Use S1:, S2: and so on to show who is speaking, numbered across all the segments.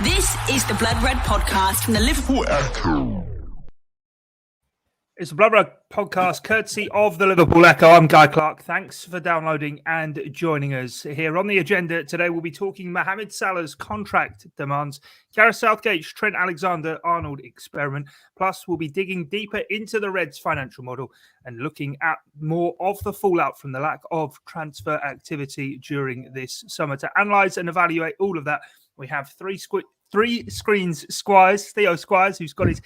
S1: This is the Blood Red podcast from the Liverpool Echo.
S2: It's the Blood Red podcast courtesy of the Liverpool Echo. I'm Guy Clarke. Thanks for downloading and joining us. Here on the agenda today, we'll be talking Mohamed Salah's contract demands, Gareth Southgate's Trent Alexander-Arnold experiment, plus we'll be digging deeper into the Reds' financial model and looking at more of the fallout from the lack of transfer activity during this summer. To analyse and evaluate all of that, we have three screens Squires, Theo Squires, who's got his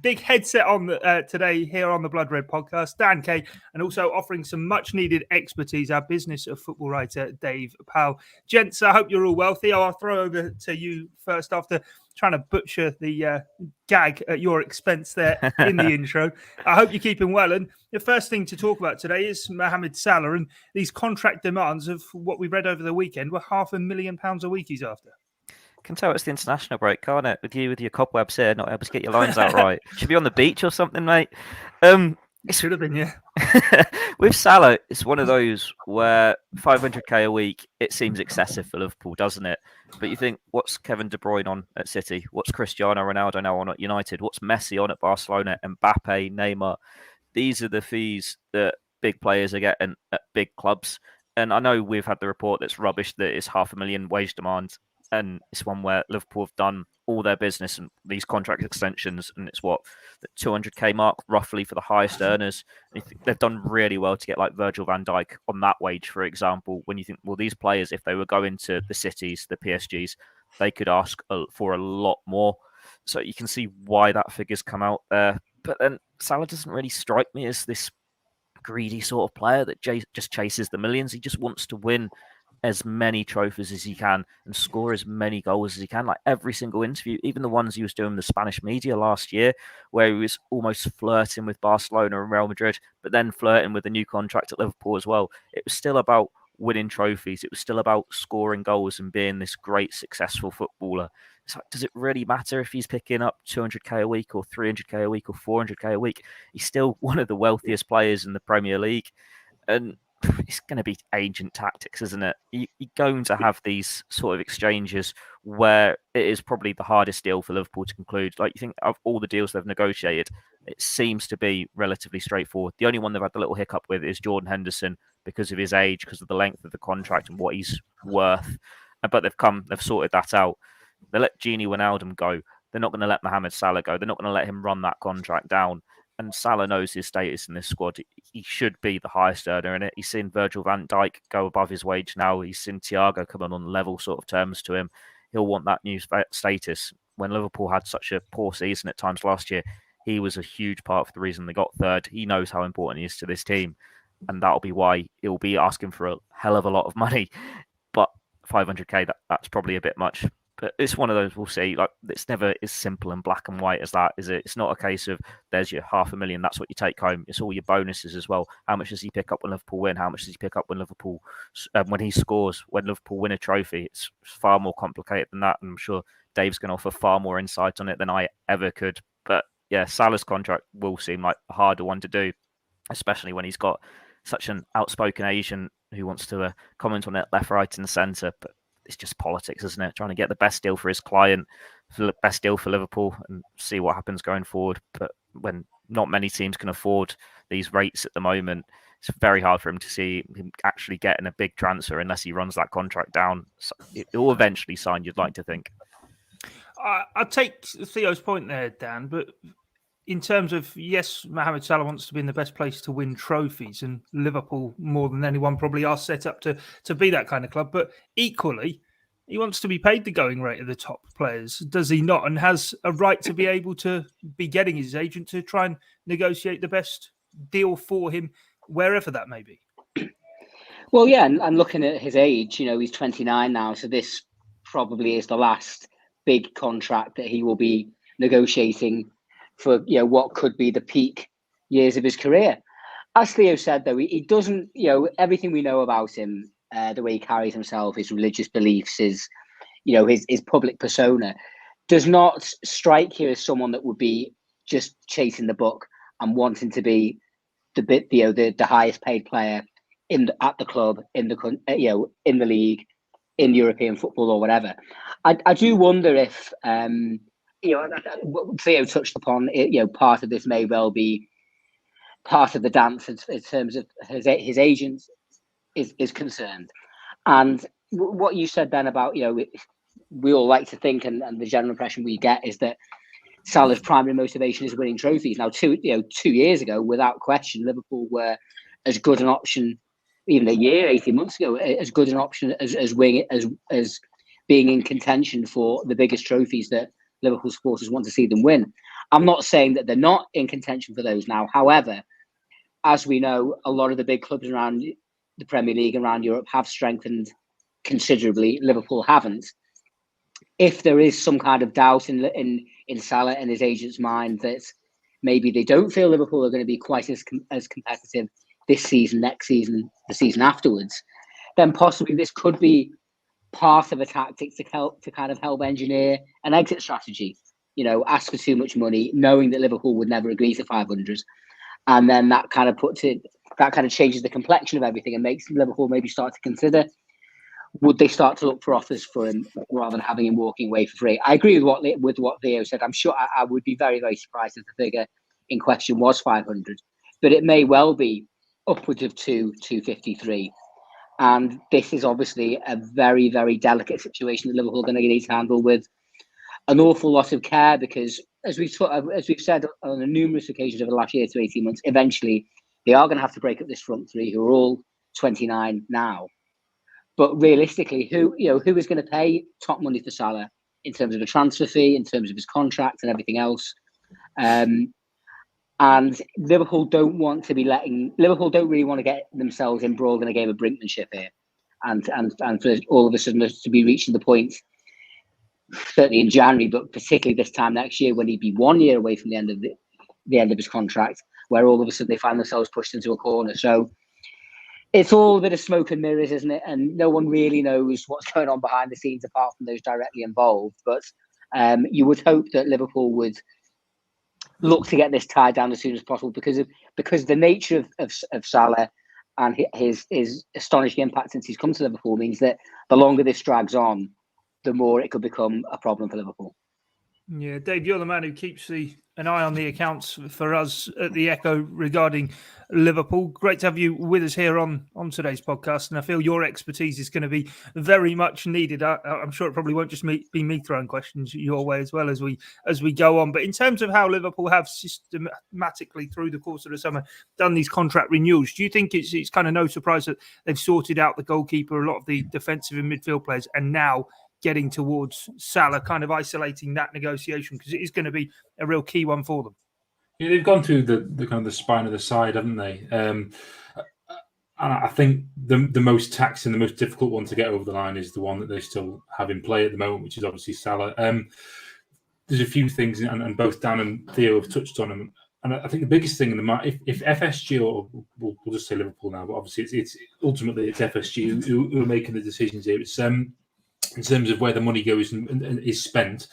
S2: big headset on today here on the Blood Red podcast, Dan Kay, and also offering some much needed expertise, our business of football writer, Dave Powell. Gents, I hope you're all well. Theo, I'll throw over to you first after trying to butcher the gag at your expense there in the intro. I hope you're keeping well. And the first thing to talk about today is Mohamed Salah and these contract demands of what we read over the weekend were £500,000 a week he's after.
S3: Can tell it's the international break, can't it? With your cobwebs here, not able to get your lines out right. Should be on the beach or something, mate.
S2: It should have been, yeah.
S3: With Salah, it's one of those where 500k a week, it seems excessive for Liverpool, doesn't it? But you think, what's Kevin De Bruyne on at City? What's Cristiano Ronaldo now on at United? What's Messi on at Barcelona? Mbappe, Neymar? These are the fees that big players are getting at big clubs. And I know we've had the report that's rubbish that it's $500,000 wage demand. And it's one where Liverpool have done all their business and these contract extensions, and it's the 200k mark roughly for the highest earners. They've done really well to get like Virgil van Dijk on that wage, for example. When you think, well, these players, if they were going to the cities, the PSGs, they could ask for a lot more. So you can see why that figure's come out there. But then Salah doesn't really strike me as this greedy sort of player that just chases the millions. He just wants to win as many trophies as he can and score as many goals as he can. Like every single interview, even the ones he was doing with the Spanish media last year, where he was almost flirting with Barcelona and Real Madrid, but then flirting with a new contract at Liverpool as well. It was still about winning trophies. It was still about scoring goals and being this great, successful footballer. It's like, does it really matter if he's picking up 200k a week or 300k a week or 400k a week? He's still one of the wealthiest players in the Premier League. And it's going to be agent tactics, isn't it? You're going to have these sort of exchanges where it is probably the hardest deal for Liverpool to conclude. Like, you think of all the deals they've negotiated, it seems to be relatively straightforward. The only one they've had the little hiccup with is Jordan Henderson because of his age, because of the length of the contract and what he's worth. But they've sorted that out. They let Gini Wijnaldum go. They're not going to let Mohamed Salah go. They're not going to let him run that contract down. And Salah knows his status in this squad. He should be the highest earner in it. He's seen Virgil van Dijk go above his wage now. He's seen Thiago come on level sort of terms to him. He'll want that new status. When Liverpool had such a poor season at times last year, he was a huge part of the reason they got third. He knows how important he is to this team. And that'll be why he'll be asking for a hell of a lot of money. But 500k, that's probably a bit much. But it's one of those, we'll see. Like, it's never as simple and black and white as that, is it? It's not a case of there's your $500,000, that's what you take home. It's all your bonuses as well. How much does he pick up when Liverpool win? How much does he pick up when when he scores, when Liverpool win a trophy? It's far more complicated than that. And I'm sure Dave's going to offer far more insight on it than I ever could. But yeah, Salah's contract will seem like a harder one to do, especially when he's got such an outspoken agent who wants to comment on it left, right, and centre. But it's just politics, isn't it? Trying to get the best deal for his client, for the best deal for Liverpool, and see what happens going forward. But when not many teams can afford these rates at the moment, it's very hard for him to see him actually getting a big transfer unless he runs that contract down. So it will eventually sign, you'd like to think.
S2: I'll take Theo's point there, Dan, but in terms of, yes, Mohamed Salah wants to be in the best place to win trophies, and Liverpool, more than anyone, probably are set up to be that kind of club. But equally, he wants to be paid the going rate of the top players, does he not? And has a right to be able to be getting his agent to try and negotiate the best deal for him, wherever that may be.
S4: Well, yeah, and looking at his age, he's 29 now, so this probably is the last big contract that he will be negotiating for what could be the peak years of his career. As Theo said, though, he doesn't, everything we know about him, the way he carries himself, his religious beliefs, his public persona, does not strike you as someone that would be just chasing the buck and wanting to be the highest paid player at the club, in the league, in European football or whatever. I do wonder if, Theo touched upon it, part of this may well be part of the dance in terms of his agent is concerned. And what you said then about, we all like to think, and the general impression we get is that Salah's primary motivation is winning trophies. Now, 2 years ago, without question, Liverpool were as good an option, even 18 months ago, as good an option as being in contention for the biggest trophies that Liverpool supporters want to see them win. I'm not saying that they're not in contention for those now. However, as we know, a lot of the big clubs around the Premier League and around Europe have strengthened considerably. Liverpool haven't. If there is some kind of doubt in Salah and his agent's mind that maybe they don't feel Liverpool are going to be quite as competitive this season, next season, the season afterwards, then possibly this could be part of a tactic to kind of help engineer an exit strategy. Ask for too much money, knowing that Liverpool would never agree to 500, and then that kind of changes the complexion of everything and makes Liverpool maybe start to consider, would they start to look for offers for him rather than having him walking away for free? I agree with what Theo said. I'm sure I would be very, very surprised if the figure in question was 500, but it may well be upwards of 253. And this is obviously a very, very delicate situation that Liverpool are going to need to handle with an awful lot of care, because as we've said on numerous occasions over the last year to 18 months, eventually they are going to have to break up this front three, who are all 29 now. But realistically, who is going to pay top money for Salah in terms of a transfer fee, in terms of his contract and everything else? And Liverpool don't really want to get themselves embroiled in a game of brinkmanship here, and for all of a sudden to be reaching the point, certainly in January, but particularly this time next year, when he'd be 1 year away from the end of his contract, where all of a sudden they find themselves pushed into a corner. So it's all a bit of smoke and mirrors, isn't it? And no one really knows what's going on behind the scenes apart from those directly involved. But you would hope that Liverpool would look to get this tied down as soon as possible, because the nature of Salah and his astonishing impact since he's come to Liverpool means that the longer this drags on, the more it could become a problem for Liverpool.
S2: Yeah, Dave, you're the man who keeps an eye on the accounts for us at the Echo regarding Liverpool. Great to have you with us here on today's podcast, and I feel your expertise is going to be very much needed. I'm sure it probably won't just be me throwing questions your way as well as we go on. But in terms of how Liverpool have systematically through the course of the summer done these contract renewals, do you think it's kind of no surprise that they've sorted out the goalkeeper, a lot of the defensive and midfield players, and now getting towards Salah, kind of isolating that negotiation, because it is going to be a real key one for them?
S5: Yeah, they've gone through the kind of the spine of the side, haven't they? And I think the most taxing, the most difficult one to get over the line is the one that they still have in play at the moment, which is obviously Salah. There's a few things, and both Dan and Theo have touched on them. And I think the biggest thing in the market, if FSG, or we'll just say Liverpool now, but obviously it's ultimately FSG who are making the decisions here. It's in terms of where the money goes and is spent.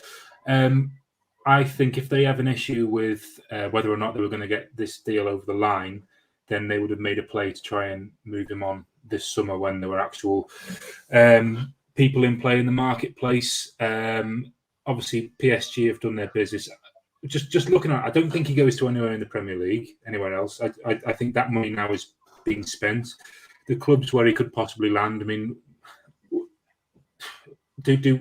S5: I think if they have an issue with whether or not they were going to get this deal over the line, then they would have made a play to try and move him on this summer when there were actual people in play in the marketplace. Obviously, PSG have done their business. Just looking at it, I don't think he goes to anywhere in the Premier League, anywhere else. I think that money now is being spent. The clubs where he could possibly land, I mean,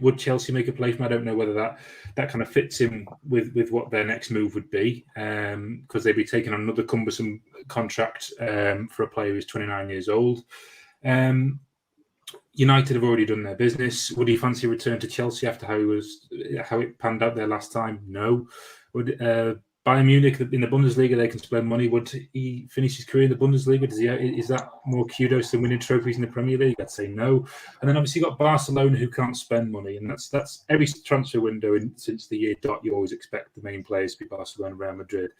S5: would Chelsea make a play for him? I don't know whether that kind of fits in with what their next move would be, because they'd be taking on another cumbersome contract for a player who's 29 years old. United have already done their business. Would he fancy a return to Chelsea after how it panned out there last time? No. Would Bayern Munich in the Bundesliga, they can spend money. Would he finish his career in the Bundesliga? Is that more kudos than winning trophies in the Premier League? I'd say no. And then obviously you've got Barcelona, who can't spend money, and that's every transfer window since the year dot. You always expect the main players to be Barcelona, Real Madrid.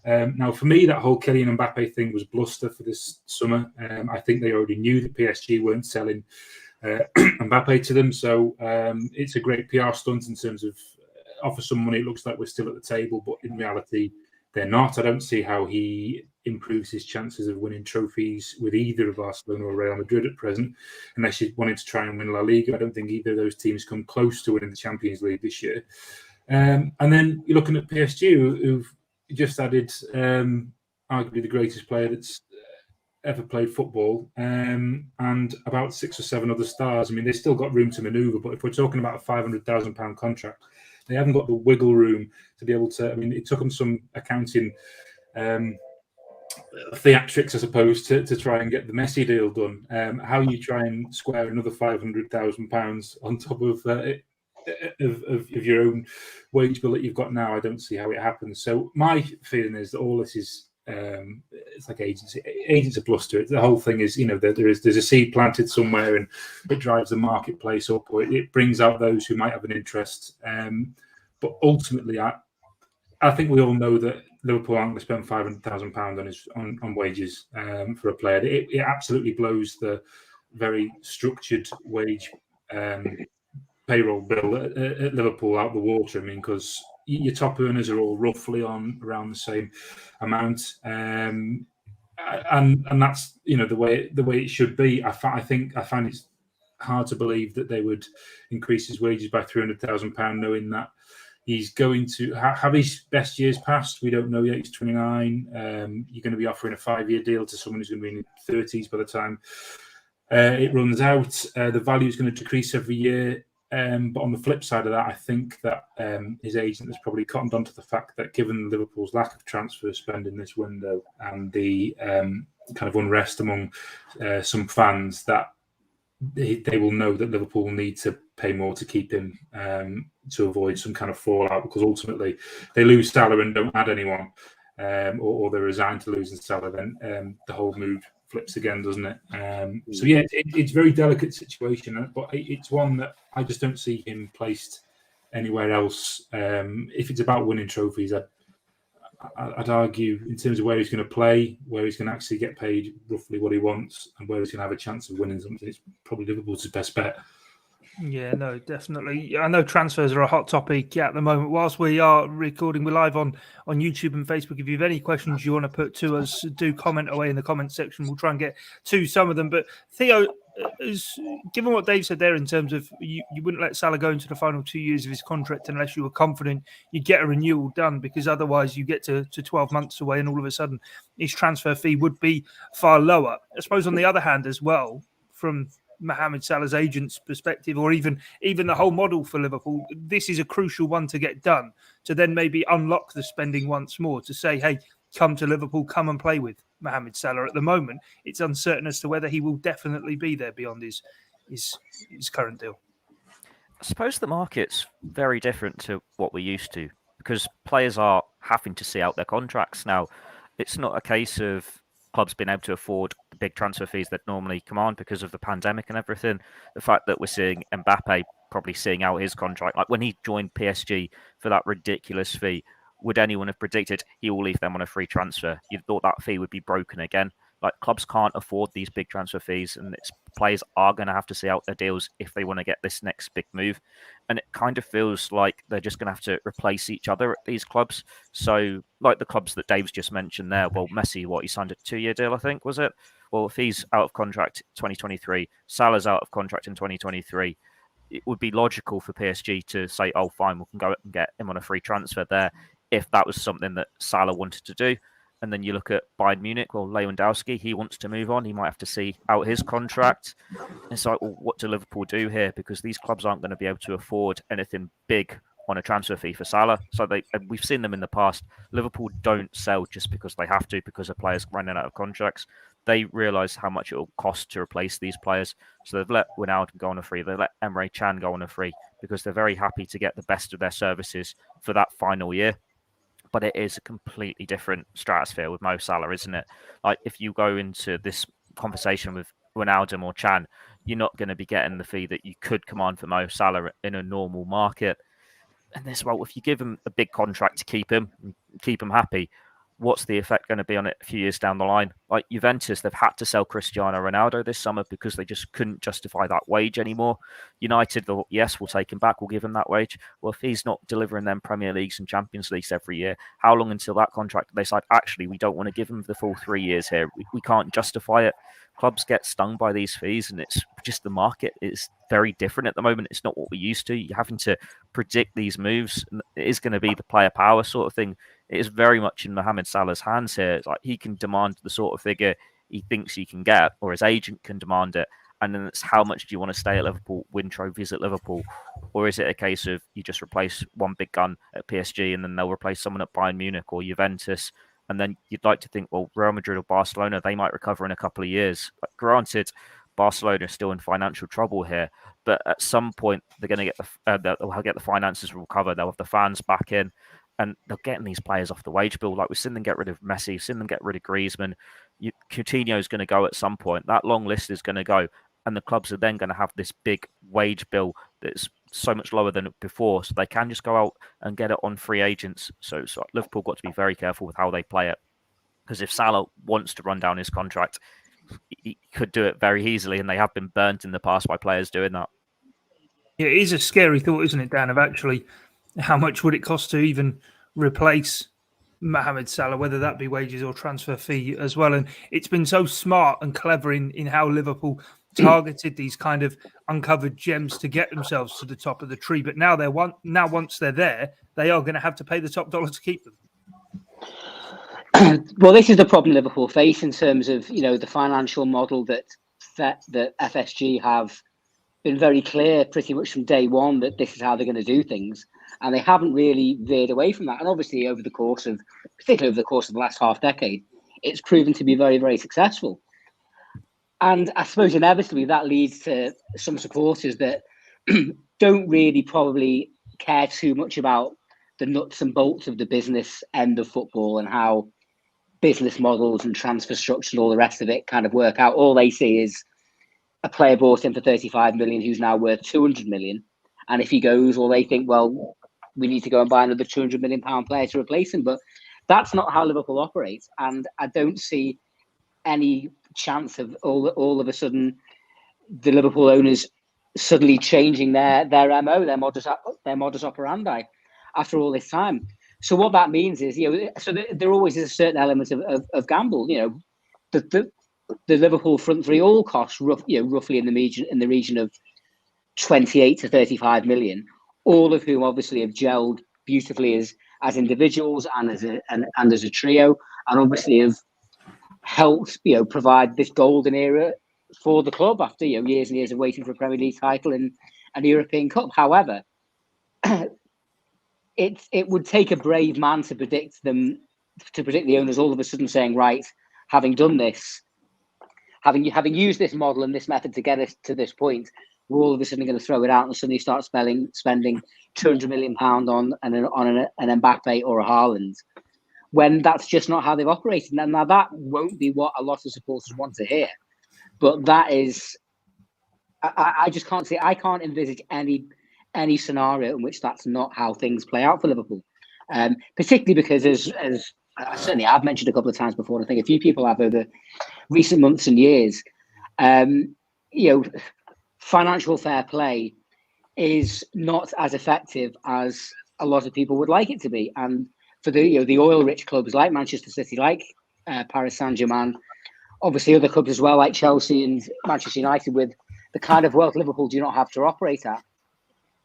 S5: Now, for me, that whole Kylian Mbappe thing was bluster for this summer. I think they already knew that PSG weren't selling Mbappe to them, so it's a great PR stunt in terms of offer some money. It looks like we're still at the table, but in reality, they're not. I don't see how he improves his chances of winning trophies with either of Barcelona or Real Madrid at present, unless you wanted to try and win La Liga. I don't think either of those teams come close to winning the Champions League this year. And then you're looking at PSG, who've just added arguably the greatest player that's ever played football, and about 6 or 7 other stars. I mean, they've still got room to manoeuvre, but if we're talking about a £500,000 contract, they haven't got the wiggle room to be able to. I mean, it took them some accounting theatrics, I suppose, to try and get the Messi deal done. How you try and square another £500,000 on top of your own wage bill that you've got now, I don't see how it happens. So my feeling is that all this is it's like agents are bluster. The whole thing is, there's a seed planted somewhere and it drives the marketplace up, or it brings out those who might have an interest. But ultimately, I think we all know that Liverpool aren't going to spend £500,000 on wages for a player. It absolutely blows the very structured wage payroll bill at Liverpool out the water. I mean, because your top earners are all roughly on around the same amount, and that's the way it should be. I find it's hard to believe that they would increase his wages by £300,000, knowing that he's going to have his best years past. We don't know yet. He's 29. You're going to be offering a 5-year deal to someone who's going to be in his 30s by the time it runs out. The value is going to decrease every year. But on the flip side of that, I think that his agent has probably cottoned onto the fact that given Liverpool's lack of transfer spend in this window and the kind of unrest among some fans, that they will know that Liverpool will need to pay more to keep him to avoid some kind of fallout, because ultimately they lose Salah and don't add anyone, or they're resigned to losing Salah, then the whole mood flips again, doesn't it? So yeah, it's a very delicate situation, but it's one that I just don't see him placed anywhere else. If it's about winning trophies, I'd argue in terms of where he's going to play, where he's going to actually get paid roughly what he wants, and where he's going to have a chance of winning something, it's probably Liverpool's best bet.
S2: Yeah, no, definitely. I know transfers are a hot topic at the moment. Whilst we are recording, we're live on YouTube and Facebook. If you have any questions you want to put to us, do comment away in the comment section. We'll try and get to some of them. But Theo, given what Dave said there in terms of you wouldn't let Salah go into the final 2 years of his contract unless you were confident you'd get a renewal done, because otherwise you get to 12 months away and all of a sudden his transfer fee would be far lower. I suppose on the other hand as well, from Mohamed Salah's agent's perspective, or even the whole model for Liverpool, this is a crucial one to get done, to then maybe unlock the spending once more, to say, hey, come to Liverpool, come and play with Mohamed Salah. At the moment, it's uncertain as to whether he will definitely be there beyond his current deal.
S3: I suppose the market's very different to what we're used to, because players are having to see out their contracts now. It's not a case of clubs being able to afford the big transfer fees that normally command because of the pandemic and everything. The fact that we're seeing Mbappe probably seeing out his contract, like when he joined PSG for that ridiculous fee, would anyone have predicted he will leave them on a free transfer? You'd thought that fee would be broken again. Like, clubs can't afford these big transfer fees, and players are going to have to see out their deals if they want to get this next big move. And it kind of feels like they're just going to have to replace each other at these clubs. So, like the clubs that Dave's just mentioned there, well, Messi, he signed a 2-year deal, I think, was it? Well, if he's out of contract 2023, Salah's out of contract in 2023, it would be logical for PSG to say, oh, fine, we can go and get him on a free transfer there, if that was something that Salah wanted to do. And then you look at Bayern Munich, well, Lewandowski, he wants to move on. He might have to see out his contract. It's like, well, what do Liverpool do here? Because these clubs aren't going to be able to afford anything big on a transfer fee for Salah. So we've seen them in the past. Liverpool don't sell just because they have to, because a player's running out of contracts. They realise how much it will cost to replace these players. So they've let Wijnaldum go on a free. They let Emre Can go on a free, because they're very happy to get the best of their services for that final year. But it is a completely different stratosphere with Mo Salah, isn't it? Like, if you go into this conversation with Wijnaldum or Can, you're not going to be getting the fee that you could command for Mo Salah in a normal market. And this, well, if you give him a big contract to keep him happy, what's the effect going to be on it a few years down the line? Like Juventus, they've had to sell Cristiano Ronaldo this summer because they just couldn't justify that wage anymore. United, yes, we'll take him back, we'll give him that wage. Well, if he's not delivering them Premier Leagues and Champions Leagues every year, how long until that contract they decide, actually, we don't want to give him the full 3 years here. We can't justify it. Clubs get stung by these fees, and it's just the market is very different at the moment. It's not what we used to. You're having to predict these moves. It is going to be the player power sort of thing. It is very much in Mohamed Salah's hands here. It's like he can demand the sort of figure he thinks he can get, or his agent can demand it. And then it's how much do you want to stay at Liverpool, win trophies at Liverpool? Or is it a case of you just replace one big gun at PSG and then they'll replace someone at Bayern Munich or Juventus? And then you'd like to think, well, Real Madrid or Barcelona, they might recover in a couple of years. But granted, Barcelona is still in financial trouble here, but at some point they're going to get they'll get the finances recover. They'll have the fans back in, and they're getting these players off the wage bill. Like we've seen them get rid of Messi, we've seen them get rid of Griezmann. Coutinho is going to go at some point. That long list is going to go, and the clubs are then going to have this big wage bill that's so much lower than before, so they can just go out and get it on free agents. So Liverpool got to be very careful with how they play it, because if Salah wants to run down his contract, he could do it very easily, and they have been burnt in the past by players doing that.
S2: Yeah, it is a scary thought, isn't it, Dan, of actually how much would it cost to even replace Mohamed Salah, whether that be wages or transfer fee as well. And it's been so smart and clever in how Liverpool targeted these kind of uncovered gems to get themselves to the top of the tree. But now once they're there, they are going to have to pay the top dollar to keep them.
S4: Well, this is the problem Liverpool face in terms of, the financial model that FSG have been very clear pretty much from day one that this is how they're going to do things. And they haven't really veered away from that. And obviously particularly over the course of the last half decade, it's proven to be very, very successful. And I suppose inevitably that leads to some supporters that don't really probably care too much about the nuts and bolts of the business end of football and how business models and transfer structure and all the rest of it kind of work out. All they see is a player bought in for 35 million who's now worth 200 million. And if he goes, well, they think, well, we need to go and buy another 200 million pound player to replace him. But that's not how Liverpool operates. And I don't see any chance of all of a sudden the Liverpool owners suddenly changing their MO, their modus operandi after all this time. So what that means is, so there always is a certain element of gamble. The Liverpool front three all cost roughly in the region of 28 to 35 million, all of whom obviously have gelled beautifully as individuals and as a trio, and obviously have helped provide this golden era for the club after years and years of waiting for a Premier League title and a European Cup. However, it would take a brave man to predict the owners all of a sudden saying, right, having done this, having used this model and this method to get us to this point, we're all of a sudden going to throw it out and suddenly start spending £200 million on an Mbappe or a Haaland, when that's just not how they've operated. Now that won't be what a lot of supporters want to hear, but that is, I just can't see. I can't envisage any scenario in which that's not how things play out for Liverpool. Particularly because, as certainly I've mentioned a couple of times before, and I think a few people have over recent months and years, financial fair play is not as effective as a lot of people would like it to be. And for the oil-rich clubs like Manchester City, like Paris Saint-Germain, obviously other clubs as well, like Chelsea and Manchester United, with the kind of wealth Liverpool do not have to operate at,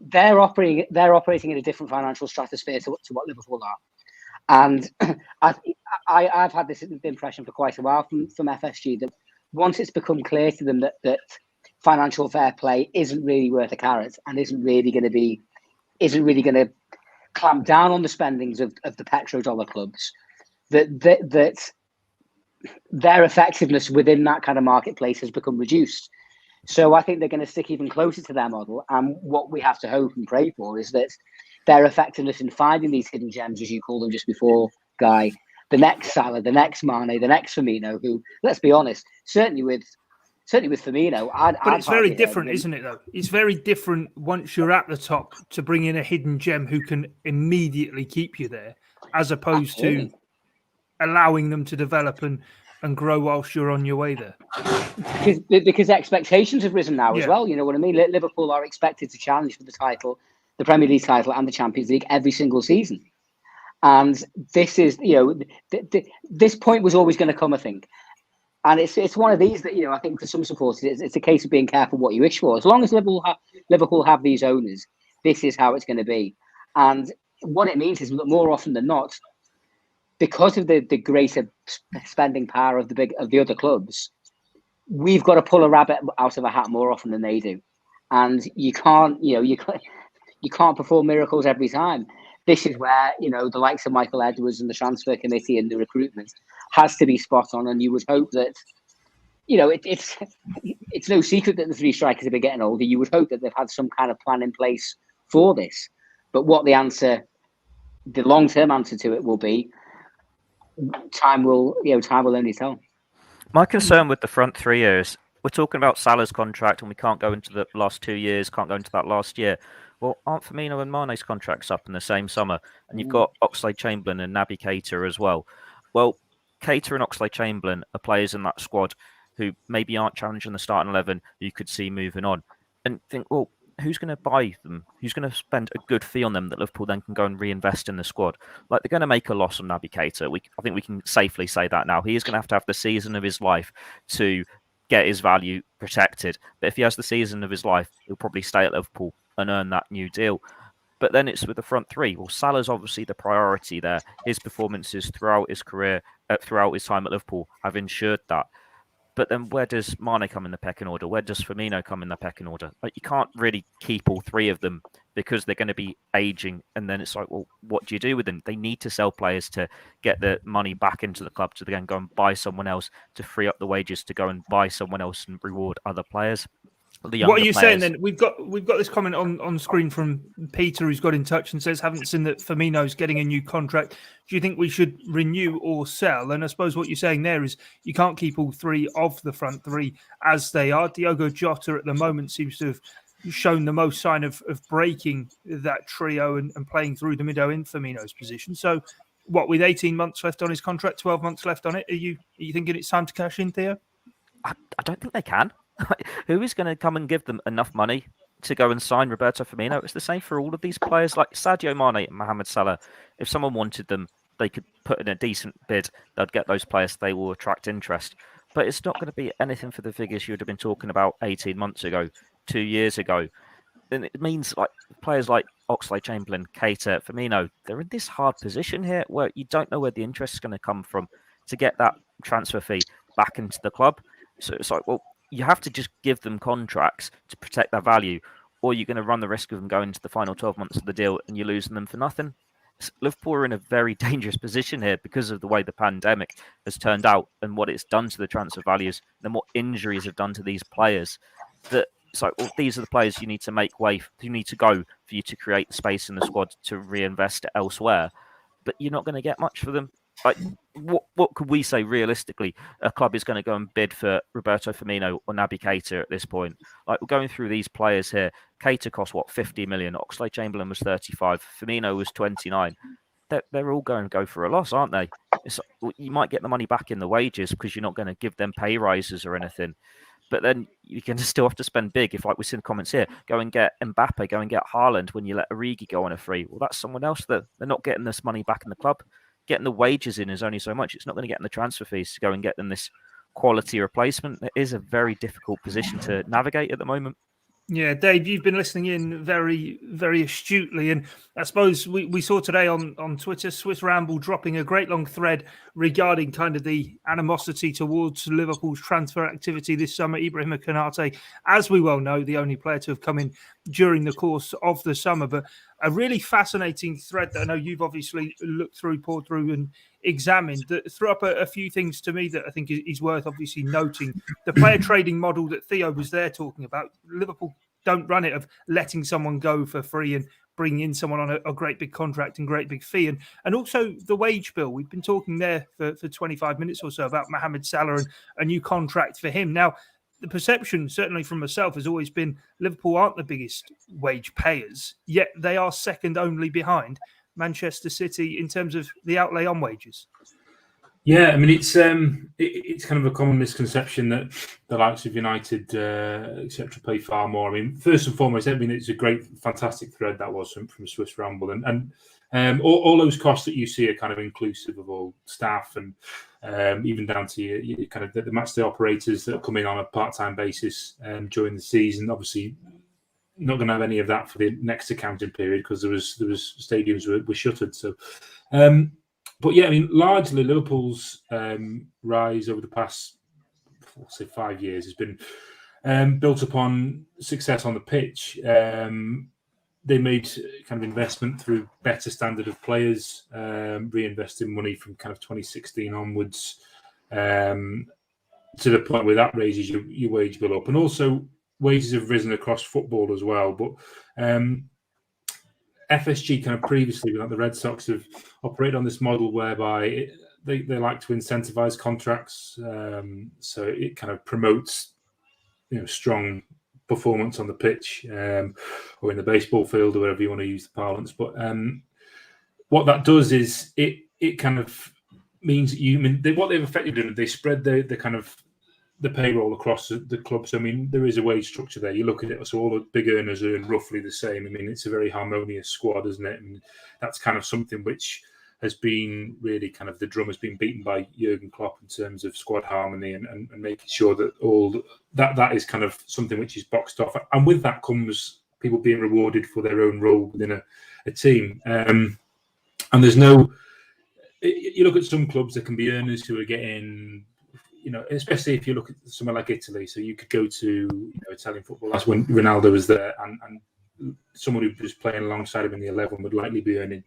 S4: they're operating in a different financial stratosphere to what Liverpool are. And I've had this impression for quite a while from FSG that once it's become clear to them that financial fair play isn't really worth a carrot and isn't really going to clamp down on the spendings of the petrodollar clubs, that their effectiveness within that kind of marketplace has become reduced. So I think they're going to stick even closer to their model. And what we have to hope and pray for is that their effectiveness in finding these hidden gems, as you called them just before, Guy, the next Salah, the next Mane, the next Firmino, who, let's be honest, certainly with Firmino,
S2: but it's very different, isn't it, though? It's very different once you're at the top to bring in a hidden gem who can immediately keep you there, as opposed to allowing them to develop and grow whilst you're on your way there?
S4: Because expectations have risen now as well. You know what I mean? Liverpool are expected to challenge for the title, the Premier League title and the Champions League every single season. And this is, this point was always going to come, I think. And it's one of these that, I think for some supporters, it's a case of being careful what you wish for. As long as Liverpool have these owners, this is how it's going to be. And what it means is that more often than not, because of the greater spending power of the other clubs, we've got to pull a rabbit out of a hat more often than they do. And you can't perform miracles every time. This is where, the likes of Michael Edwards and the transfer committee and the recruitment has to be spot on. And you would hope that, it's no secret that the three strikers have been getting older. You would hope that they've had some kind of plan in place for this. But what the long-term answer to it will be, time will only tell.
S3: My concern with the front 3 years, we're talking about Salah's contract and we can't go into the last 2 years, can't go into that last year. Well, aren't Firmino and Mane's contracts up in the same summer? And you've got Oxlade-Chamberlain and Naby Keita as well. Well, Keita and Oxlade-Chamberlain are players in that squad who maybe aren't challenging the starting 11 you could see moving on. And think, well, who's going to buy them? Who's going to spend a good fee on them that Liverpool then can go and reinvest in the squad? Like, they're going to make a loss on Naby Keita. I think we can safely say that now. He is going to have the season of his life to get his value protected. But if he has the season of his life, he'll probably stay at Liverpool and earn that new deal. But then it's with the front three. Well, Salah's obviously the priority there. His performances throughout his career, throughout his time at Liverpool, have ensured that. But then where does Mane come in the pecking order? Where does Firmino come in the pecking order? Like, you can't really keep all three of them because they're going to be aging. And then it's like, well, what do you do with them? They need to sell players to get the money back into the club to then go and buy someone else, to free up the wages to go and buy someone else and reward other players.
S2: What are you saying then? We've got this comment on screen from Peter, who's got in touch and says, haven't seen that Firmino's getting a new contract. Do you think we should renew or sell? And I suppose what you're saying there is you can't keep all three of the front three as they are. Diogo Jota at the moment seems to have shown the most sign of breaking that trio and playing through the middle in Firmino's position. So what, with 18 months left on his contract, 12 months left on it, are you thinking it's time to cash in, Theo?
S3: I don't think they can. Who is going to come and give them enough money to go and sign Roberto Firmino? It's the same for all of these players like Sadio Mane and Mohamed Salah. If someone wanted them, they could put in a decent bid. They'd get those players. They will attract interest. But it's not going to be anything for the figures you would have been talking about 18 months ago, 2 years ago. And it means like players like Oxlade-Chamberlain, Keita, Firmino, they're in this hard position here where you don't know where the interest is going to come from to get that transfer fee back into the club. So it's like, well, you have to just give them contracts to protect their value, or you're going to run the risk of them going into the final 12 months of the deal and you're losing them for nothing. Liverpool are in a very dangerous position here because of the way the pandemic has turned out and what it's done to the transfer values and what injuries have done to these players. That so well, these are the players you need to make way, you need to go for you to create space in the squad to reinvest it elsewhere. But you're not going to get much for them. Like, what could we say realistically? A club is going to go and bid for Roberto Firmino or Naby Keita at this point. Like, we're going through these players here. Keita cost 50 million. Oxlade-Chamberlain was 35. Firmino was 29. They're all going to go for a loss, aren't they? You might get the money back in the wages because you're not going to give them pay rises or anything. But then you can still have to spend big. If, like we see in the comments here, go and get Mbappe, go and get Haaland when you let Origi go on a free. Well, that's someone else that they're not getting this money back in the club. Getting the wages in is only so much. It's not going to get in the transfer fees to go and get them this quality replacement. It is a very difficult position to navigate at the moment.
S2: Yeah, Dave, you've been listening in very, very astutely. And I suppose we saw today on Twitter, Swiss Ramble dropping a great long thread regarding kind of the animosity towards Liverpool's transfer activity this summer. Ibrahima Konate, as we well know, the only player to have come in during the course of the summer. But a really fascinating thread that I know you've obviously looked through, poured through and examined, that threw up a few things to me that I think is worth obviously noting. The player trading model that Theo was there talking about, Liverpool don't run it of letting someone go for free and bringing in someone on a great big contract and great big fee. And also the wage bill. We've been talking there for 25 minutes or so about Mohamed Salah and a new contract for him. Now, the perception, certainly from myself, has always been Liverpool aren't the biggest wage payers, yet they are second only behind Manchester City in terms of the outlay on wages.
S5: Yeah, I mean it's kind of a common misconception that the likes of United, etc., pay far more. I mean, first and foremost, I mean it's a great, fantastic thread that was from Swiss Ramble, and all those costs that you see are kind of inclusive of all staff and even down to your kind of the matchday operators that come in on a part-time basis during the season. Obviously, not going to have any of that for the next accounting period because there was stadiums were shuttered. So. But yeah, I mean, largely Liverpool's rise over the past, let's say, 5 years has been built upon success on the pitch. They made kind of investment through better standard of players, reinvesting money from kind of 2016 onwards, to the point where that raises your wage bill up, and also wages have risen across football as well. But FSG kind of previously, like the Red Sox, have operated on this model whereby they like to incentivize contracts, so it kind of promotes strong performance on the pitch or in the baseball field or wherever you want to use the parlance. But what that does is it kind of means what they've effectively done, they spread the kind of the payroll across the club. So I mean, there is a wage structure there. You look at it, so all the big earners earn roughly the same. I mean, it's a very harmonious squad, isn't it? And that's kind of something which has been really kind of the drum has been beaten by Jurgen Klopp in terms of squad harmony and making sure that all that is kind of something which is boxed off. And with that comes people being rewarded for their own role within a team. And there's no. You look at some clubs, there can be earners who are getting. Especially if you look at somewhere like Italy, so you could go to Italian football. That's when Ronaldo was there, and someone who was playing alongside him in the 11 would likely be earning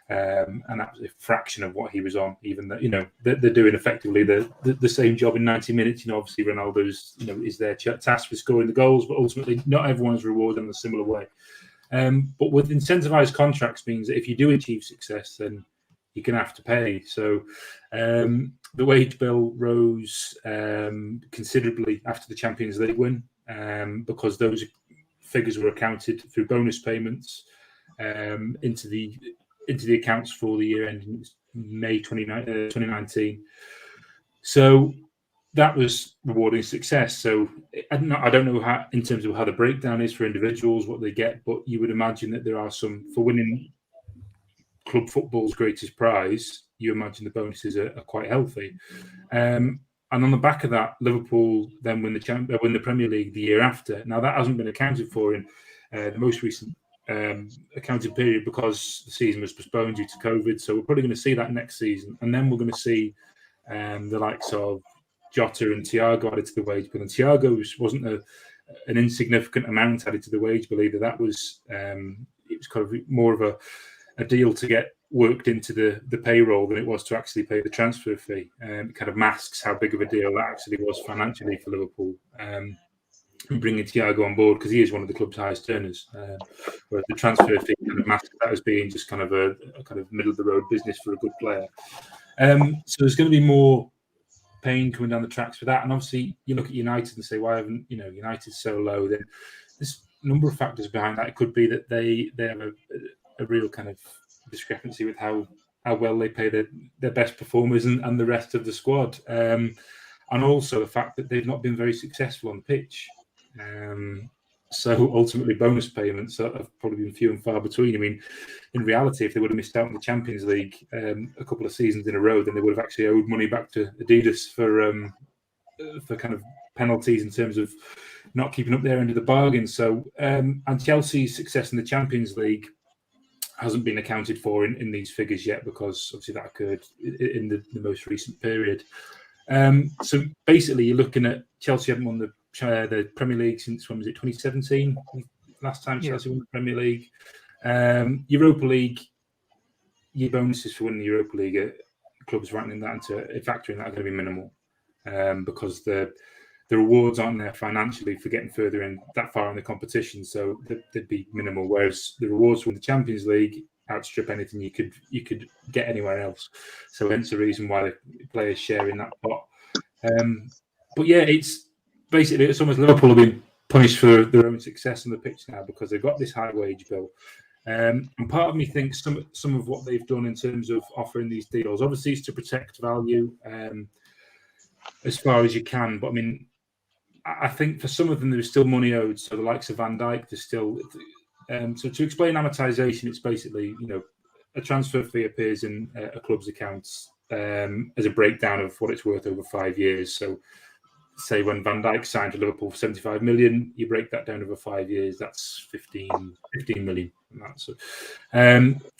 S5: an absolute fraction of what he was on. Even that, they're doing effectively the same job in 90 minutes. Obviously Ronaldo's is their tasked with scoring the goals, but ultimately not everyone's rewarded in a similar way. But with incentivized contracts means that if you do achieve success, then you're going to have to pay. So the wage bill rose considerably after the Champions League win because those figures were accounted through bonus payments into the accounts for the year ending May 2019. So that was rewarding success. So I don't know how, in terms of how the breakdown is for individuals, what they get, but you would imagine that there are some for winning club football's greatest prize. You imagine the bonuses are quite healthy, and on the back of that, Liverpool then win the Premier League the year after. Now that hasn't been accounted for in the most recent accounting period because the season was postponed due to COVID. So we're probably going to see that next season, and then we're going to see the likes of Jota and Thiago added to the wage bill. And Thiago wasn't an insignificant amount added to the wage bill either. That was it was kind of more of a deal to get worked into the payroll than it was to actually pay the transfer fee. It kind of masks how big of a deal that actually was financially for Liverpool. And bringing Thiago on board because he is one of the club's highest earners. Whereas the transfer fee kind of masks that as being just kind of a kind of middle of the road business for a good player. So there's going to be more pain coming down the tracks for that. And obviously, you look at United and say, why haven't United so low? Then there's a number of factors behind that. It could be that they have a real kind of discrepancy with how well they pay their best performers and the rest of the squad, and also the fact that they've not been very successful on the pitch. So ultimately, bonus payments have probably been few and far between. I mean, in reality, if they would have missed out on the Champions League a couple of seasons in a row, then they would have actually owed money back to Adidas for kind of penalties in terms of not keeping up their end of the bargain. So, and Chelsea's success in the Champions League hasn't been accounted for in these figures yet because obviously that occurred in the most recent period. So basically, you're looking at Chelsea haven't won the Premier League since, when was it, 2017? Last time Chelsea won the Premier League. Europa League, your bonuses for winning the Europa League, clubs factoring that are going to be minimal because the rewards aren't there financially for getting further in that far in the competition, so they'd be minimal. Whereas the rewards from the Champions League outstrip anything you could get anywhere else. So hence the reason why the players share in that pot. But yeah, it's almost Liverpool have been punished for their own success on the pitch now because they've got this high wage bill. And part of me thinks some of what they've done in terms of offering these deals, obviously, is to protect value as far as you can. But I mean, I think for some of them, there's still money owed. So the likes of Van Dijk, there's still. So to explain amortization, it's basically, a transfer fee appears in a club's accounts as a breakdown of what it's worth over 5 years. So say when Van Dijk signed to Liverpool for 75 million, you break that down over 5 years, that's 15 million. So,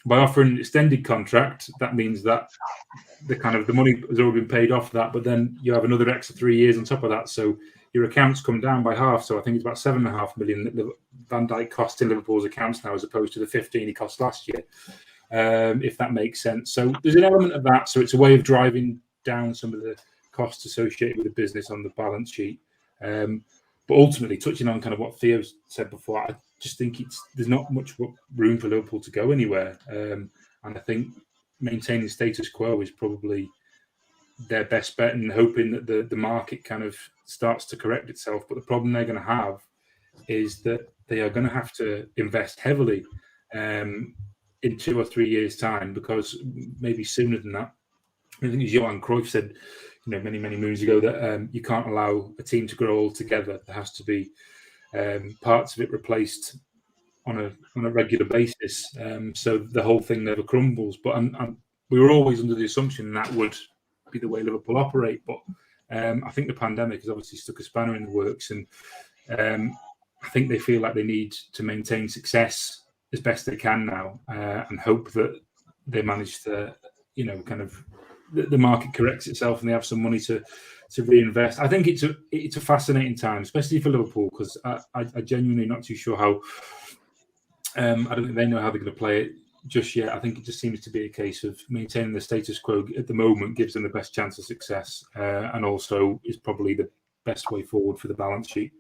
S5: by offering an extended contract, that means that the money has already been paid off that, but then you have another extra 3 years on top of that. So your accounts come down by half. So I think it's about 7.5 million that Van Dijk cost in Liverpool's accounts now, as opposed to the 15 he cost last year, if that makes sense. So there's an element of that. So it's a way of driving down some of the costs associated with the business on the balance sheet. But ultimately, touching on kind of what Theo said before, I just think there's not much room for Liverpool to go anywhere. And I think maintaining status quo is probably their best bet, and hoping that the market kind of starts to correct itself. But the problem they're going to have is that they are going to have to invest heavily in 2 or 3 years' time, because maybe sooner than that. I think as Johan Cruyff said, many moons ago, that you can't allow a team to grow all together. There has to be parts of it replaced on a regular basis, so the whole thing never crumbles. But we were always under the assumption that would be the way Liverpool operate. But I think the pandemic has obviously stuck a spanner in the works, and I think they feel like they need to maintain success as best they can now, and hope that they manage to, kind of the market corrects itself and they have some money to reinvest. I think it's a fascinating time, especially for Liverpool, because I genuinely not too sure how. I don't think they know how they're going to play it just yet. I think it just seems to be a case of maintaining the status quo at the moment gives them the best chance of success, and also is probably the best way forward for the balance sheet.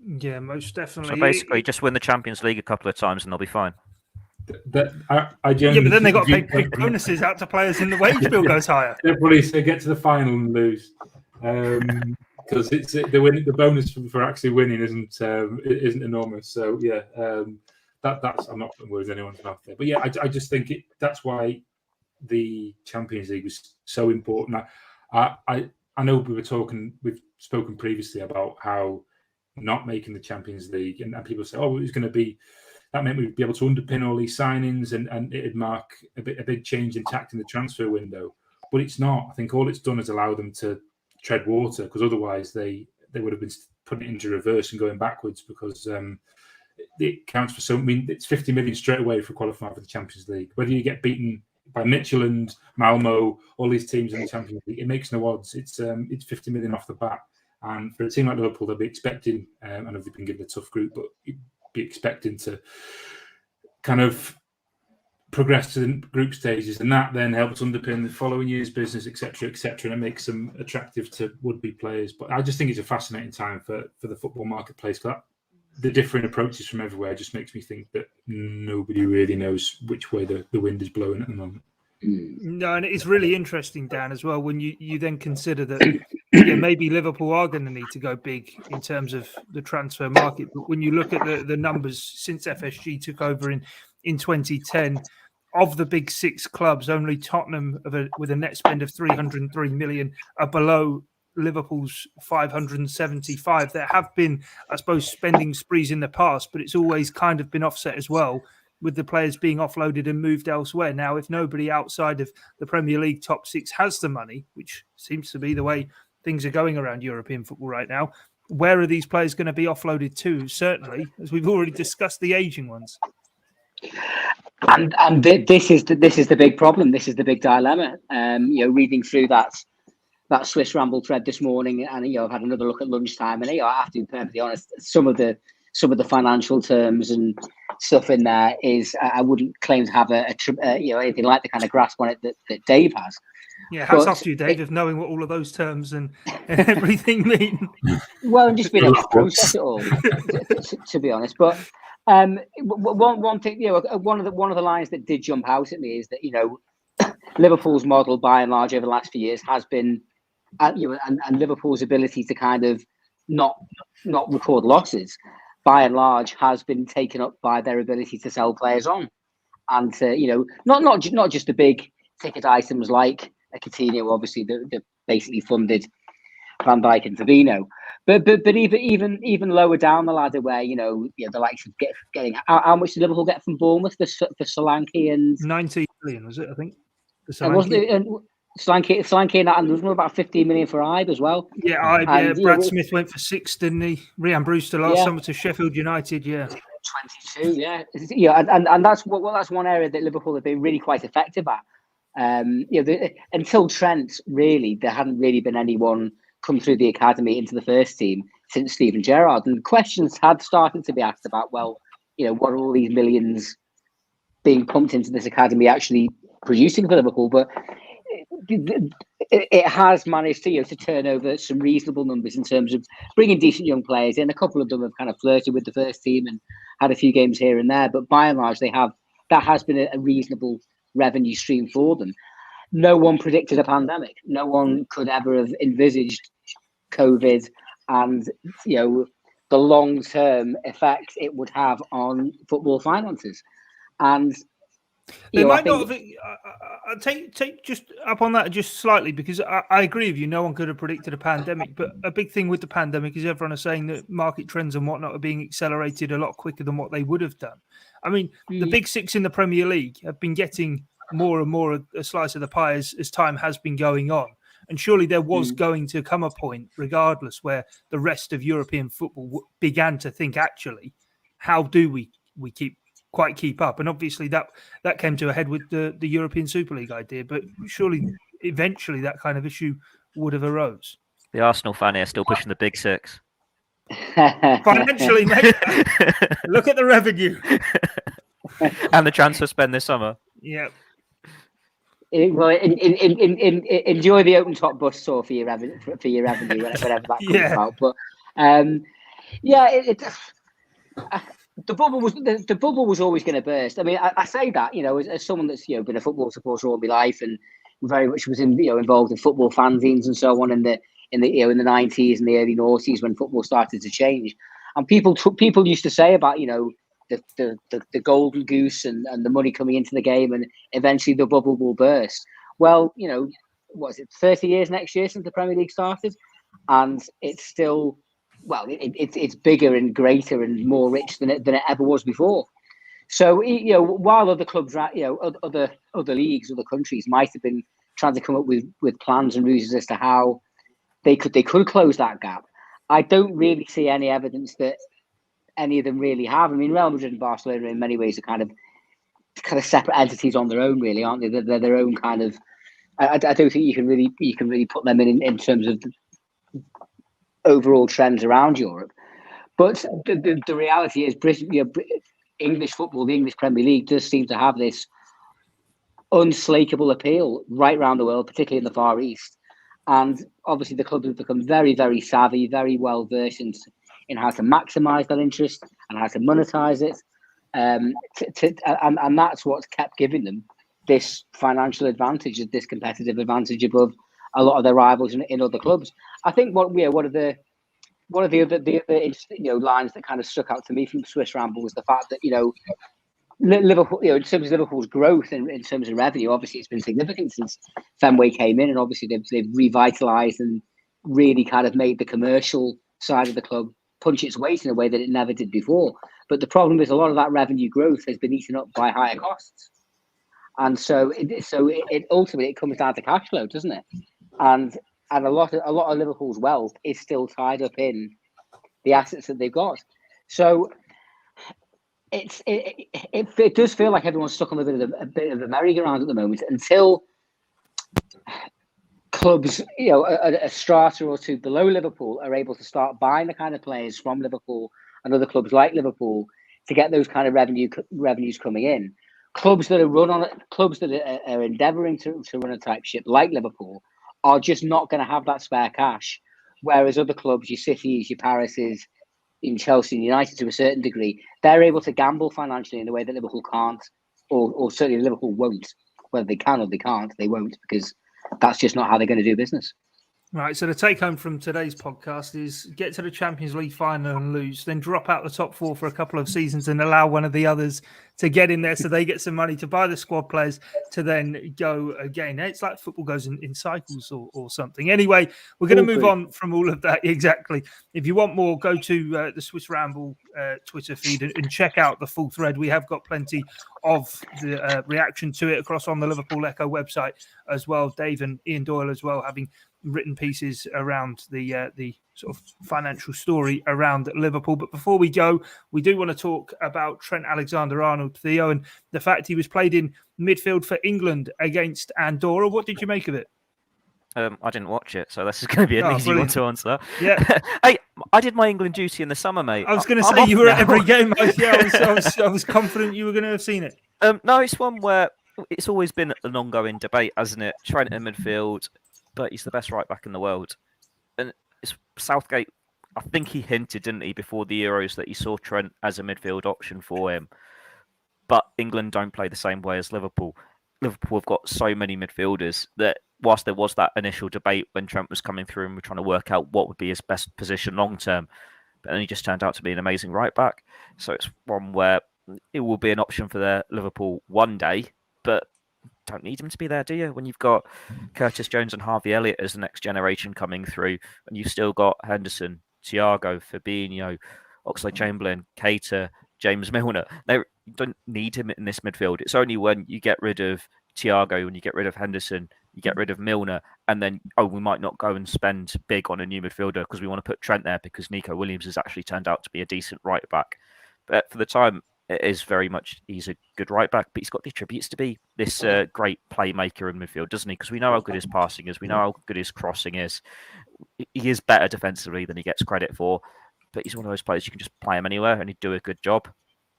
S2: Yeah, most definitely.
S3: So basically, just win the Champions League a couple of times and they'll be fine.
S2: But then they got to pay big bonuses out to players, and the wage bill goes higher.
S5: They'll probably get to the final and lose, because the bonus for actually winning isn't enormous. So yeah, that's I'm not putting words anyone's mouth there, but yeah, I just think that's why the Champions League was so important. I know we've spoken previously about how not making the Champions League, and people say, oh, it was going to be. That meant we'd be able to underpin all these signings, and it'd mark a big change in tact in the transfer window. But it's not. I think all it's done is allow them to tread water, because otherwise they would have been putting it into reverse and going backwards, because it counts for it's 50 million straight away for qualifying for the Champions League. Whether you get beaten by Midtjylland, Malmo, all these teams in the Champions League, it makes no odds. It's 50 million off the bat. And for a team like Liverpool, they'll be expecting, I know they've been given a tough group, but be expecting to kind of progress to the group stages, and that then helps underpin the following year's business, etc., and it makes them attractive to would-be players. But I just think it's a fascinating time for the football marketplace. The different approaches from everywhere just makes me think that nobody really knows which way the wind is blowing at the moment.
S2: No, and it's really interesting, Dan, as well, when you then consider that maybe Liverpool are going to need to go big in terms of the transfer market. But when you look at the numbers since FSG took over in 2010, of the big six clubs, only Tottenham with a net spend of 303 million are below Liverpool's 575. There have been, I suppose, spending sprees in the past, but it's always kind of been offset as well with the players being offloaded and moved elsewhere. Now, if nobody outside of the Premier League top six has the money, which seems to be the way things are going around European football right now, where are these players going to be offloaded to? Certainly, as we've already discussed, the aging ones.
S4: And this is the big problem. This is the big dilemma. Reading through that Swiss Ramble thread this morning, and I've had another look at lunchtime, and I have to be perfectly honest, some of the financial terms and stuff in there is I wouldn't claim to have anything like the kind of grasp on it that Dave has.
S2: Yeah, hats off to you, Dave, of knowing what all of those terms and everything mean.
S4: Well, and just being able to process it all, to be honest. But one thing, one of the lines that did jump out at me is that Liverpool's model, by and large, over the last few years, has been, and Liverpool's ability to kind of not record losses by and large, has been taken up by their ability to sell players on, and to, not just the big ticket items like a Coutinho, obviously that basically funded Van Dijk and Fabinho, but even lower down the ladder where the likes of getting how much did Liverpool get from Bournemouth for Solanke and
S2: 90 million was it? I think.
S4: And wasn't it? And Solanke and there was about 15 million for Ibe as well.
S2: Yeah, Brad Smith went for 6, didn't he? Ryan Brewster last summer to Sheffield United. Yeah,
S4: 22. Yeah, and that's one area that Liverpool have been really quite effective at. Until Trent, really, there hadn't really been anyone come through the academy into the first team since Steven Gerrard, and questions had started to be asked about, what are all these millions being pumped into this academy actually producing for Liverpool? But it has managed to turn over some reasonable numbers in terms of bringing decent young players in. A couple of them have kind of flirted with the first team and had a few games here and there, but by and large, that has been a reasonable revenue stream for them. No one predicted a pandemic. No one could ever have envisaged COVID and the long-term effects it would have on football finances. And
S2: they might not have. Take just up on that just slightly, because I agree with you. No one could have predicted a pandemic, but a big thing with the pandemic is everyone is saying that market trends and whatnot are being accelerated a lot quicker than what they would have done. I mean, the big six in the Premier League have been getting more and more a slice of the pie as time has been going on. And surely there was going to come a point, regardless, where the rest of European football began to think, actually, how do we keep up? And obviously that came to a head with the European Super League idea. But surely, eventually, that kind of issue would have arose.
S3: The Arsenal fan here still pushing the big six.
S2: Financially, mate. Look at the revenue.
S3: And the transfer spend this summer.
S2: Yeah.
S4: Well, enjoy the open top bus tour for your revenue, whenever that comes out. But the bubble was always going to burst. I mean, I say that as someone that's been a football supporter all my life and very much was involved in football fanzines and so on in the 90s and the early noughties when football started to change. And people used to say about the golden goose and the money coming into the game, and eventually the bubble will burst. Well, what is it, 30 years next year since the Premier League started, and it's still, it's bigger and greater and more rich than it ever was before. So while other clubs, other leagues, other countries might have been trying to come up with plans and ruses as to how they could close that gap, I don't really see any evidence that any of them really have. I mean, Real Madrid and Barcelona in many ways are kind of separate entities on their own, really, aren't they? They're their own kind of. I don't think you can really put them in terms of the overall trends around Europe. But the reality is, English football, the English Premier League, does seem to have this unslakable appeal right around the world, particularly in the Far East. And obviously, the clubs have become very, very savvy, very well versed in how to maximise that interest and how to monetize it, and that's what's kept giving them this financial advantage, this competitive advantage above a lot of their rivals in other clubs. I think one of the other lines that kind of stuck out to me from Swiss Ramble was the fact that Liverpool, in terms of Liverpool's growth in terms of revenue, obviously it's been significant since Fenway came in, and obviously they've revitalised and really kind of made the commercial side of the club punch its weight in a way that it never did before. But the problem is a lot of that revenue growth has been eaten up by higher costs, and so it ultimately comes down to cash flow, doesn't it? And a lot of Liverpool's wealth is still tied up in the assets that they've got. So it does feel like everyone's stuck on a bit of a merry-go-round at the moment until clubs, a strata or two below Liverpool are able to start buying the kind of players from Liverpool and other clubs like Liverpool to get those kind of revenues coming in. Clubs that are endeavouring to run a type ship like Liverpool are just not going to have that spare cash, whereas other clubs, your Cities, your Parises, in Chelsea and United to a certain degree, they're able to gamble financially in a way that Liverpool can't, or certainly Liverpool won't. Whether they can or they can't, they won't, because that's just not how they're going to do business.
S2: Right, so the take home from today's podcast is get to the Champions League final and lose, then drop out the top four for a couple of seasons and allow one of the others to get in there so they get some money to buy the squad players to then go again. It's like football goes in cycles or something. Anyway, we're going to move on from all of that. Exactly. If you want more, go to the Swiss Ramble Twitter feed and check out the full thread. We have got plenty of the reaction to it across on the Liverpool Echo website as well. Dave and Ian Doyle as well, having written pieces around the sort of financial story around Liverpool. But before we go, we do want to talk about Trent Alexander-Arnold, Theo, and the fact he was played in midfield for England against Andorra. What did you make of it?
S3: I didn't watch it, so this is going to be an easy one to answer.
S2: Yeah,
S3: hey, I did my England duty in the summer, mate.
S2: I was going to say you were at every game. I was confident you were going to have seen it.
S3: No, it's one where it's always been an ongoing debate, hasn't it? Trent in midfield, but he's the best right back in the world. And it's Southgate, I think he hinted, didn't he, before the Euros that he saw Trent as a midfield option for him. But England don't play the same way as Liverpool. Liverpool have got so many midfielders that whilst there was that initial debate when Trent was coming through and we're trying to work out what would be his best position long term, but then he just turned out to be an amazing right back. So it's one where it will be an option for their Liverpool one day, but don't need him to be there, do you? When you've got Curtis Jones and Harvey Elliott as the next generation coming through, and you've still got Henderson, Thiago, Fabinho, Oxlade-Chamberlain, Keita, James Milner. They don't need him in this midfield. It's only when you get rid of Thiago, when you get rid of Henderson, you get rid of Milner, and then, we might not go and spend big on a new midfielder because we want to put Trent there because Nico Williams has actually turned out to be a decent right back. But for the time, it is very much, he's a good right back, but he's got the attributes to be this great playmaker in midfield, doesn't he? Because we know how good his passing is, we know how good his crossing is. He is better defensively than he gets credit for, but he's one of those players you can just play him anywhere and he'd do a good job.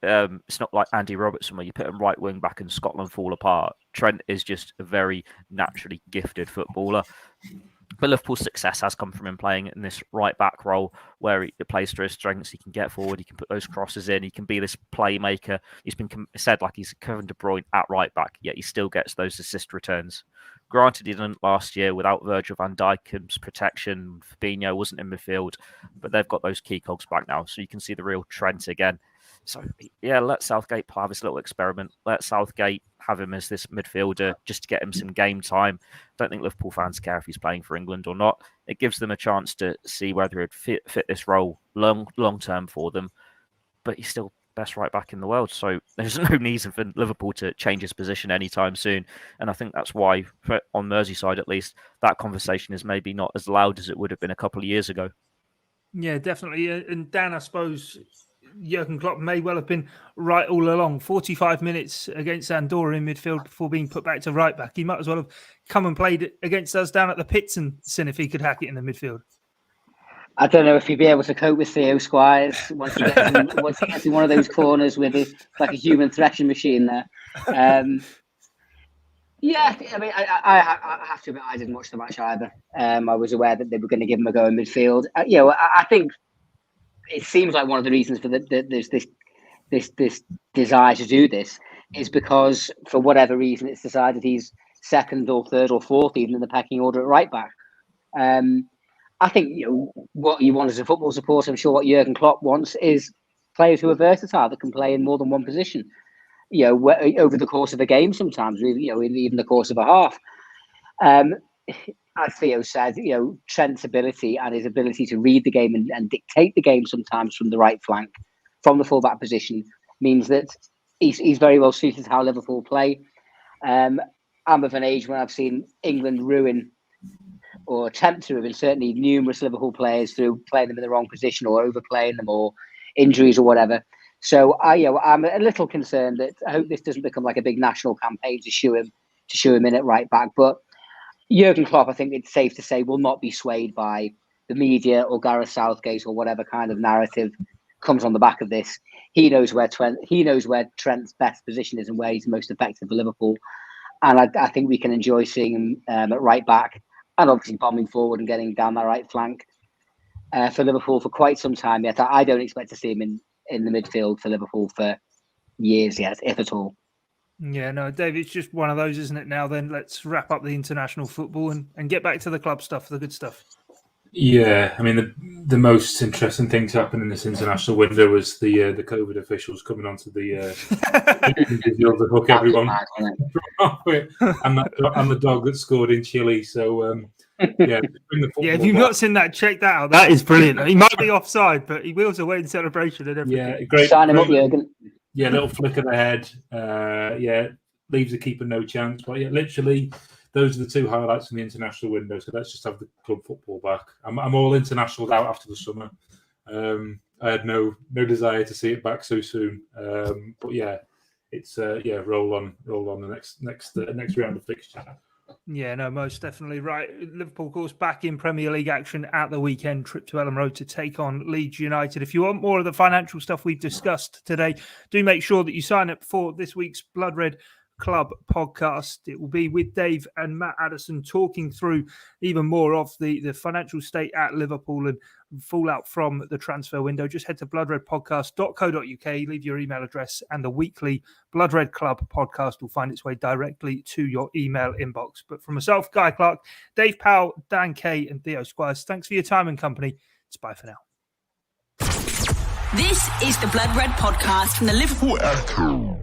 S3: It's not like Andy Robertson where you put him right wing back and Scotland fall apart. Trent is just a very naturally gifted footballer. But Liverpool's success has come from him playing in this right back role where he plays to his strengths. He can get forward, he can put those crosses in, he can be this playmaker. He's been said like he's Kevin De Bruyne at right back, yet he still gets those assist returns. Granted, he didn't last year without Virgil van Dijk's protection. Fabinho wasn't in midfield, but they've got those key cogs back now, so you can see the real Trent again. So, yeah, let Southgate have this little experiment. Let Southgate have him as this midfielder just to get him some game time. Don't think Liverpool fans care if he's playing for England or not. It gives them a chance to see whether he'd fit this role long term for them. But he's still best right back in the world. So there's no need for Liverpool to change his position anytime soon. And I think that's why, on Merseyside at least, that conversation is maybe not as loud as it would have been a couple of years ago.
S2: Yeah, definitely. And Dan, I suppose Jurgen Klopp may well have been right all along. 45 minutes against Andorra in midfield before being put back to right back. He might as well have come and played against us down at the pits and seen if he could hack it in the midfield.
S4: I don't know if he'd be able to cope with Theo Squires once he gets in one of those corners with like a human threshing machine there. Yeah, I mean, I have to admit I didn't watch the match either. I was aware that they were going to give him a go in midfield. I think it seems like one of the reasons for this desire to do this is because for whatever reason it's decided he's second or third or fourth even in the pecking order at right back. I think what you want as a football supporter, I'm sure what Jurgen Klopp wants is players who are versatile that can play in more than one position. Over the course of a game, sometimes even the course of a half. As Theo said, Trent's ability and his ability to read the game and dictate the game sometimes from the right flank, from the fullback position, means that he's very well suited to how Liverpool play. I'm of an age when I've seen England ruin or attempt to ruin certainly numerous Liverpool players through playing them in the wrong position or overplaying them or injuries or whatever. So I'm a little concerned that I hope this doesn't become like a big national campaign to show him in at right back. But Jurgen Klopp, I think it's safe to say, will not be swayed by the media or Gareth Southgate or whatever kind of narrative comes on the back of this. He knows where Trent's best position is and where he's most effective for Liverpool. And I think we can enjoy seeing him at right back and obviously bombing forward and getting down that right flank for Liverpool for quite some time yet. I don't expect to see him in the midfield for Liverpool for years yet, if at all.
S2: Yeah, no, Dave, it's just one of those, isn't it? Now then, let's wrap up the international football and get back to the club stuff, the good stuff.
S5: Yeah, I mean the most interesting thing to happen in this international window was the COVID officials coming onto the midfield to hook everyone off it, and the dog that scored in Chile. So yeah, bring the football
S2: yeah. If you've
S5: back.
S2: not seen that, check that out. That is brilliant. He might be offside, but he wheels away in celebration and everything.
S5: Yeah, great.
S4: Sign him up, Jurgen.
S5: Yeah, little flick of the head. Yeah, leaves the keeper no chance. But yeah, literally, those are the two highlights from the international window. So let's just have the club football back. I'm all internationals out after the summer. I had no desire to see it back so soon. But yeah, it's roll on the next round of fixtures.
S2: Yeah, no, most definitely right. Liverpool, of course, back in Premier League action at the weekend. Trip to Elland Road to take on Leeds United. If you want more of the financial stuff we've discussed today, do make sure that you sign up for this week's Blood Red Club podcast. It will be with Dave and Matt Addison talking through even more of the financial state at Liverpool and fallout from the transfer window. Just head to bloodredpodcast.co.uk, leave your email address, and the weekly Blood Red Club podcast will find its way directly to your email inbox. But from myself, Guy Clarke, Dave Powell, Dan Kay, and Theo Squires, thanks for your time and company. It's bye for now.
S1: This is the Blood Red podcast from the Liverpool Echo.